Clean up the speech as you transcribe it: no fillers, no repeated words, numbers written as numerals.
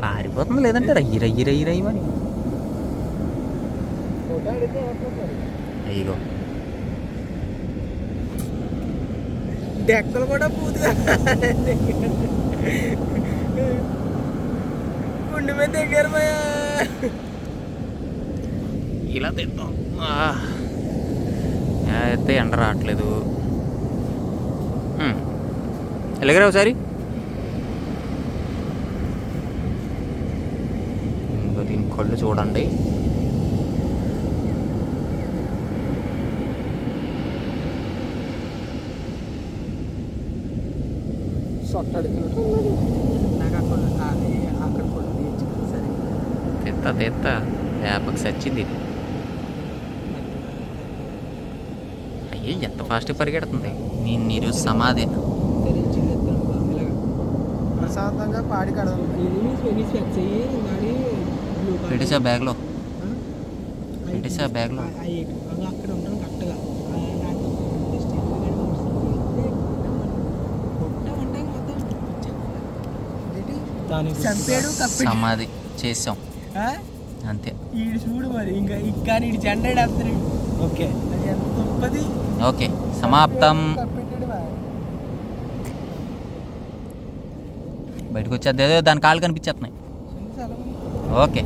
పారిపోతుంది లేదంటే రయ్యి రయ్యి రయ్యి రయ్యి మరి అయ్యో డెక్కలు కూడా పూర్తిగా గుండె మీద దగ్గర ఇలా తింటాం అయితే ఎండ రావట్లేదు ఎలాగరా ఒకసారి ఇంకా దీని కళ్ళు చూడండి తెత్తా తెత్తా వేపకి సచ్చింది ఇది అయ్యే ఎంత ఫాస్ట్గా పరిగెడుతుంది నేను ఈరోజు సమాధి ప్రశాంతంగా పాడి పెట్టేసా బ్యాగ్లో పెట్టేసా బ్యాగ్లో అక్కడ ఉంటాను కరెక్ట్గా చంపాడు సమాధి చేసాం అంతే ఈ చూడు మరి ఇంకా ఇటు జెండా ఓకే అది ఎంత గొప్పది ఓకే సమాప్తం బయటకు వచ్చేది దాని కాళ్ళు కనిపించేస్తున్నాయి ఓకే